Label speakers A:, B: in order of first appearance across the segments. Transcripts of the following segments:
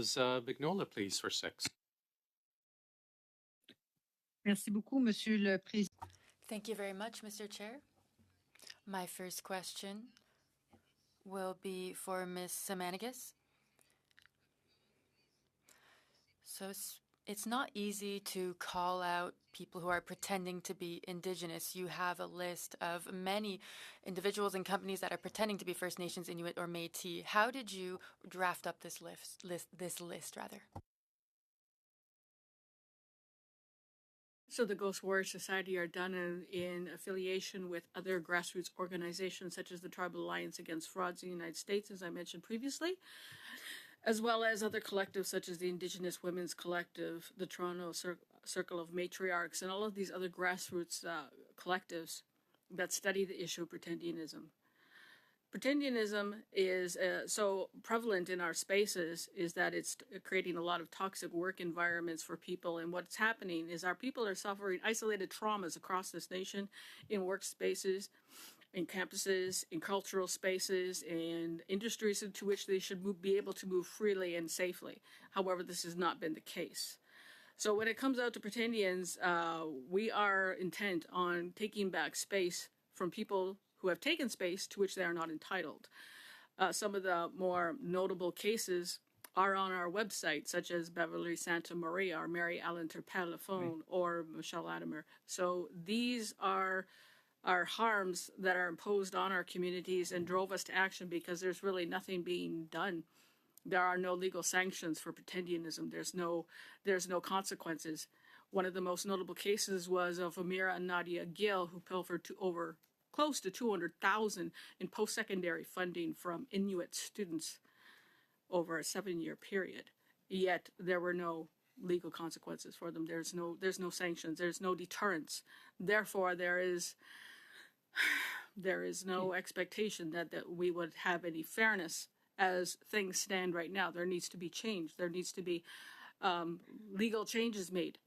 A: Vignola, please, for 6.
B: Merci beaucoup, Monsieur le Président.
C: Thank you very much, Mr. Chair. My first question will be for Miss Semanagus. So it's not easy to call out people who are pretending to be Indigenous. You have a list of many individuals and companies that are pretending to be First Nations, Inuit, or Métis. How did you draft up this list?
D: So the Ghost Warrior Society are done in affiliation with other grassroots organizations such as the Tribal Alliance Against Frauds in the United States, as I mentioned previously, as well as other collectives such as the Indigenous Women's Collective, the Toronto Circle of Matriarchs, and all of these other grassroots collectives that study the issue of pretendianism. Pretendianism is so prevalent in our spaces is that it's creating a lot of toxic work environments for people. And what's happening is our people are suffering isolated traumas across this nation in workspaces, in campuses, in cultural spaces, and industries into which they should be able to move freely and safely. However, this has not been the case. So when it comes out to pretendians, we are intent on taking back space from people who have taken space to which they are not entitled. Some of the more notable cases are on our website, such as Beverly Santa Maria or Mary Ellen Terpelafone or Michelle Latimer. So these are harms that are imposed on our communities and drove us to action because there's really nothing being done. There are no legal sanctions for pretendianism. There's no consequences. One of the most notable cases was of Amira and Nadia Gill, who pilfered over close to $200,000 in post-secondary funding from Inuit students over a 7-year period. Yet there were no legal consequences for them. There's no sanctions. There's no deterrence. Therefore, there is no expectation that we would have any fairness as things stand right now. There needs to be change. There needs to be legal changes made.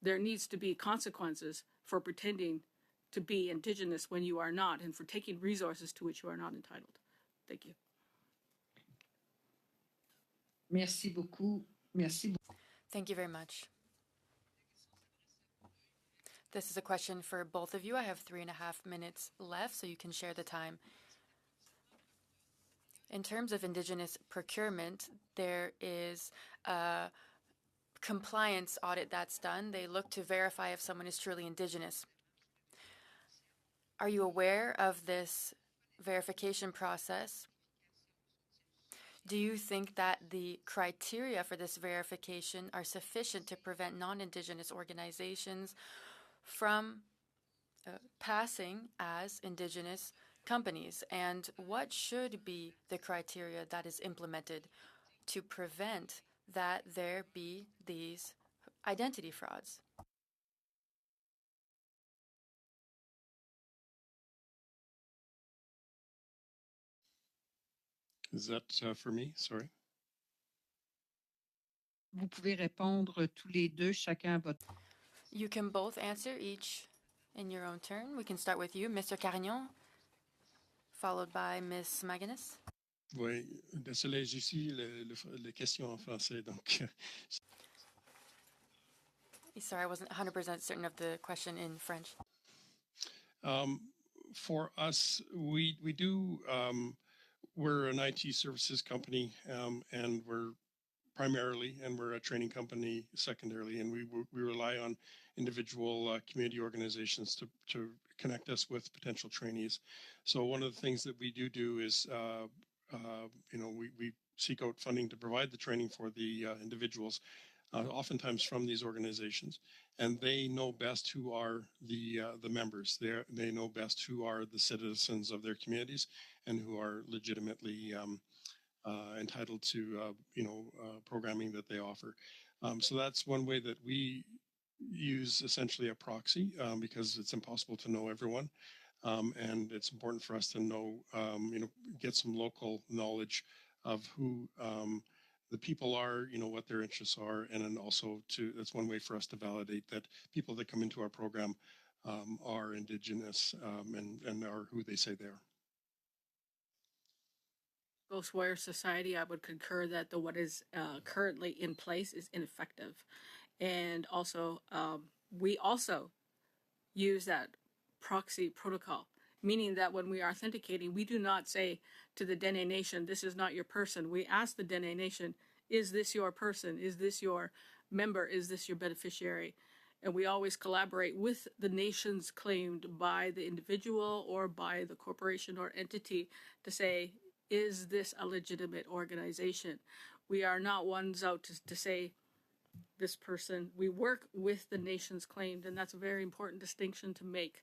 D: There needs to be consequences for pretending to be Indigenous when you are not, and for taking resources to which you are not entitled. Thank you.
B: Merci beaucoup. Merci.
C: Thank you very much. This is a question for both of you. I have 3.5 minutes left, so you can share the time. In terms of Indigenous procurement, there is a compliance audit that's done. They look to verify if someone is truly Indigenous. Are you aware of this verification process? Do you think that the criteria for this verification are sufficient to prevent non-Indigenous organizations from passing as Indigenous companies? And what should be the criteria that is implemented to prevent that there be these identity frauds?
E: Is that for me? Sorry.
B: Vous pouvez répondre tous les deux, chacun à votre.
C: You can both answer each in your own turn. We can start with you, Mr. Carignan, followed by Miss Semanagus.
E: Oui, désolé, j'ai ici les questions en français, donc.
C: Sorry, I wasn't 100% certain of the question in French.
E: For us, we do. We're an IT services company, and we're a training company secondarily, and we rely on individual community organizations to connect us with potential trainees. So one of the things that we do is, we seek out funding to provide the training for the individuals, oftentimes from these organizations, and they know best who are the members. They know best who are the citizens of their communities and who are legitimately entitled to programming that they offer. So that's one way that we use essentially a proxy, because it's impossible to know everyone, and it's important for us to know, get some local knowledge of who the people are, what their interests are, and then also that's one way for us to validate that people that come into our program are Indigenous and are who they say they are.
D: Ghost Warrior Society, I would concur that the what is currently in place is ineffective. And also, we also use that proxy protocol, meaning that when we are authenticating, we do not say to the Dene Nation, this is not your person. We ask the Dene Nation, is this your person? Is this your member? Is this your beneficiary? And we always collaborate with the nations claimed by the individual or by the corporation or entity to say, is this a legitimate organization? We are not ones out to say this person. We work with the nations claimed, and that's a very important distinction to make.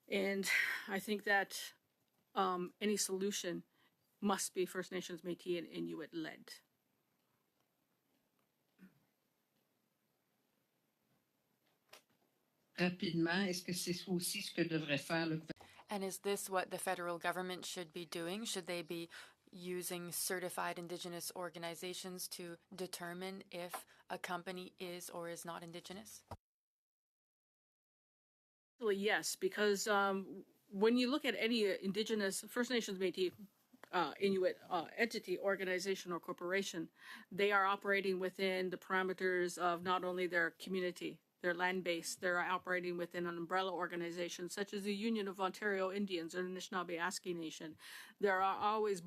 D: And I think that any solution must be First Nations, Métis, and Inuit led.
B: Rapidement, est-ce que c'est aussi ce que devrait faire le gouvernement?
C: And is this what the federal government should be doing? Should they be using certified Indigenous organizations to determine if a company is or is not Indigenous?
D: Yes, because when you look at any Indigenous, First Nations, Métis, Inuit entity, organization, or corporation, they are operating within the parameters of not only their community, their land base, they're operating within an umbrella organization such as the Union of Ontario Indians or the Anishinaabe Nation. There are always,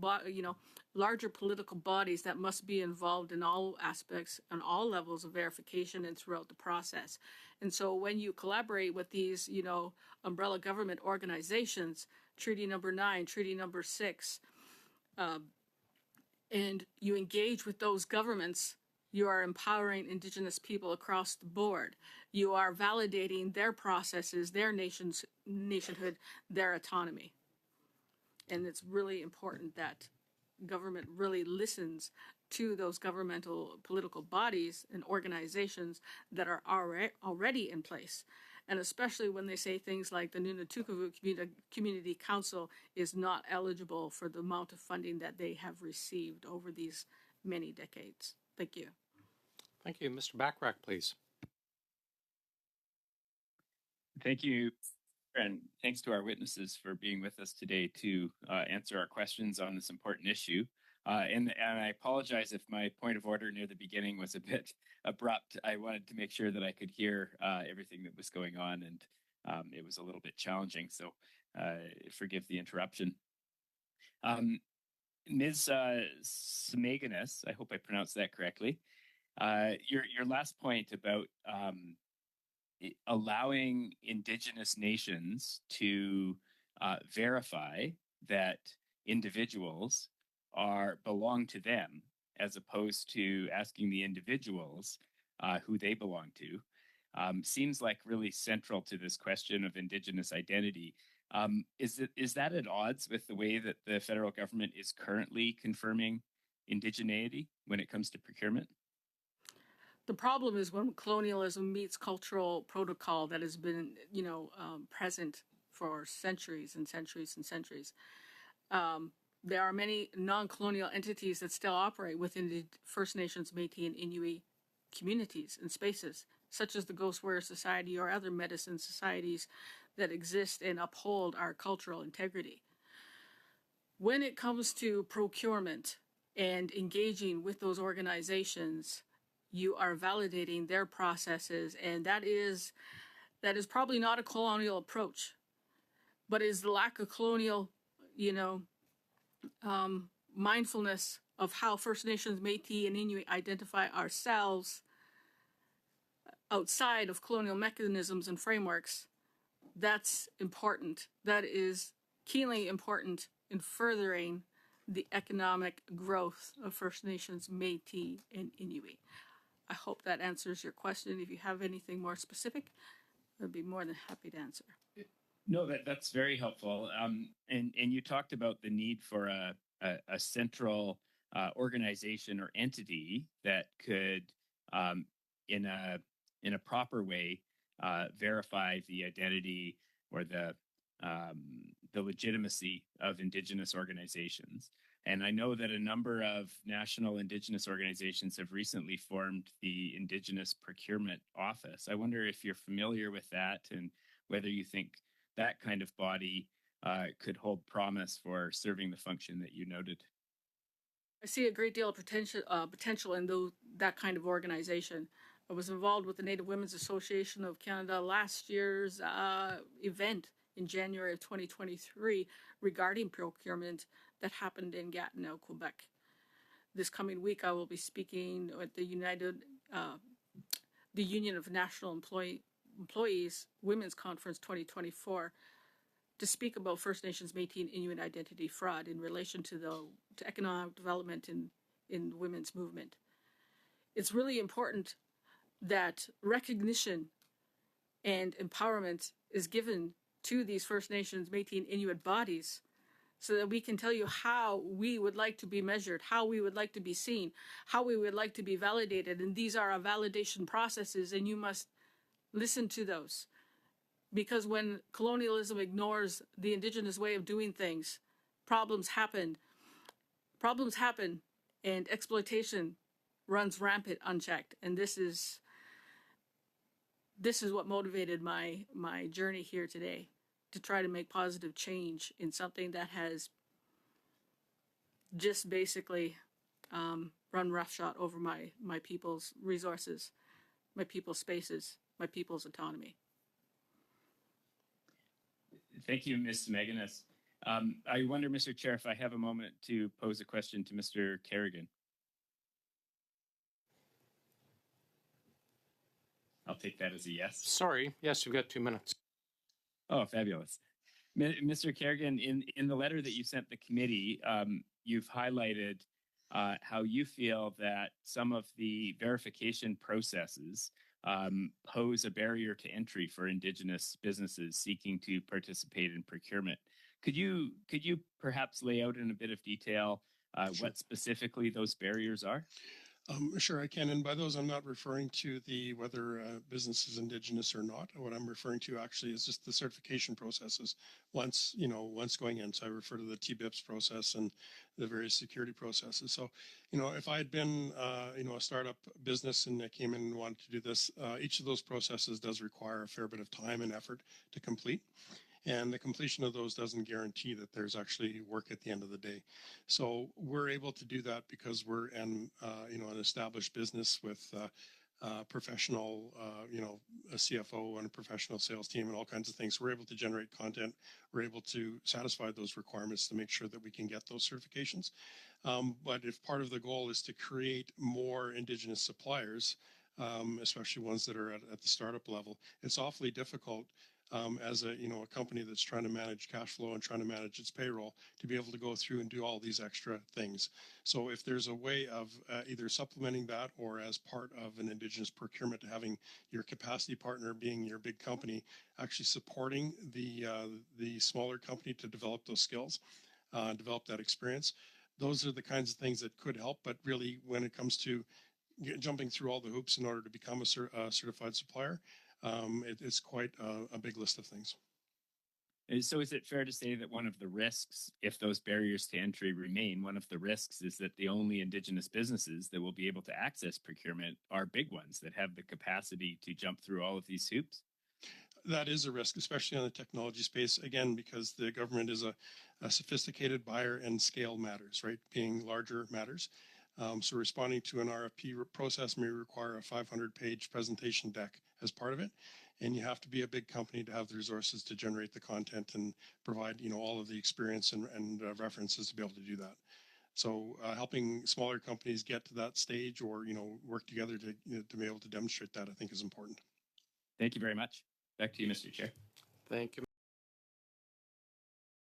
D: larger political bodies that must be involved in all aspects and all levels of verification and throughout the process. And so when you collaborate with these, umbrella government organizations, Treaty Number 9, Treaty Number 6, and you engage with those governments, you are empowering Indigenous people across the board. You are validating their processes, their nationhood, their autonomy. And it's really important that government really listens to those governmental political bodies and organizations that are already in place. And especially when they say things like the Nunatukavu Community Council is not eligible for the amount of funding that they have received over these many decades. Thank you.
A: Thank you. Mr. Backrack, please.
F: Thank you, and thanks to our witnesses for being with us today to answer our questions on this important issue. And I apologize if my point of order near the beginning was a bit abrupt. I wanted to make sure that I could hear everything that was going on, and it was a little bit challenging, so forgive the interruption. Ms. Semanagus, I hope I pronounced that correctly. Your last point about allowing Indigenous nations to verify that individuals belong to them, as opposed to asking the individuals who they belong to, seems like really central to this question of Indigenous identity. Is that at odds with the way that the federal government is currently confirming indigeneity when it comes to procurement?
D: The problem is when colonialism meets cultural protocol that has been, present for centuries and centuries and centuries. There are many non-colonial entities that still operate within the First Nations, Métis, and Inuit communities and spaces, such as the Ghost Warrior Society or other medicine societies that exist and uphold our cultural integrity. When it comes to procurement and engaging with those organizations, you are validating their processes, and that is probably not a colonial approach, but is the lack of colonial, mindfulness of how First Nations, Métis, and Inuit identify ourselves outside of colonial mechanisms and frameworks. That's important. That is keenly important in furthering the economic growth of First Nations, Métis, and Inuit. I hope that answers your question. If you have anything more specific, I'd be more than happy to answer.
F: No, that's very helpful. And you talked about the need for a central organization or entity that could, in a proper way, verify the identity or the legitimacy of Indigenous organizations. And I know that a number of national Indigenous organizations have recently formed the Indigenous Procurement Office. I wonder if you're familiar with that and whether you think that kind of body could hold promise for serving the function that you noted.
D: I see a great deal of potential in that kind of organization. I was involved with the Native Women's Association of Canada last year's event in January of 2023 regarding procurement that happened in Gatineau, Quebec. This coming week, I will be speaking at the Union of National Employees Women's Conference 2024 to speak about First Nations, Métis, and Inuit identity fraud in relation to economic development in the women's movement. It's really important that recognition and empowerment is given to these First Nations, Métis, and Inuit bodies so that we can tell you how we would like to be measured, how we would like to be seen, how we would like to be validated. And these are our validation processes, and you must listen to those. Because when colonialism ignores the Indigenous way of doing things, problems happen. Problems happen, and exploitation runs rampant unchecked. And this is what motivated my journey here today, to try to make positive change in something that has just basically run roughshod over my people's resources, my people's spaces, my people's autonomy.
F: Thank you, Miss Semanagus. I wonder, Mr. Chair, if I have a moment to pose a question to Mr. Kerrigan. I'll take that as a yes.
A: Sorry. Yes, you've got 2 minutes.
F: Oh, fabulous. Mr. Kerrigan, in the letter that you sent the committee, you've highlighted how you feel that some of the verification processes pose a barrier to entry for Indigenous businesses seeking to participate in procurement. Could you perhaps lay out in a bit of detail
E: Sure.
F: what specifically those barriers are?
E: Sure, I can. And by those, I'm not referring to whether business is Indigenous or not. What I'm referring to actually is just the certification processes once going in. So I refer to the TBIPS process and the various security processes. So, if I had been, a startup business and I came in and wanted to do this, each of those processes does require a fair bit of time and effort to complete. And the completion of those doesn't guarantee that there's actually work at the end of the day. So we're able to do that because we're an established business with professional, a CFO and a professional sales team and all kinds of things. We're able to generate content. We're able to satisfy those requirements to make sure that we can get those certifications. But if part of the goal is to create more Indigenous suppliers, especially ones that are at the startup level, it's awfully difficult as a company that's trying to manage cash flow and trying to manage its payroll to be able to go through and do all these extra things. So if there's a way of either supplementing that or as part of an Indigenous procurement, having your capacity partner being your big company, actually supporting the smaller company to develop those skills, develop that experience, those are the kinds of things that could help. But really, when it comes to jumping through all the hoops in order to become a certified supplier, it's quite a big list of things.
F: So is it fair to say that one of the risks, if those barriers to entry remain, one of the risks is that the only Indigenous businesses that will be able to access procurement are big ones that have the capacity to jump through all of these hoops?
E: That is a risk, especially on the technology space, again, because the government is a sophisticated buyer and scale matters, right? Being larger matters. So responding to an RFP process may require a 500-page presentation deck as part of it. And you have to be a big company to have the resources to generate the content and provide, all of the experience and references to be able to do that. So helping smaller companies get to that stage or, work together to be able to demonstrate that, I think is important.
F: Thank you very much. Back to you, Mr. Chair.
A: Thank you.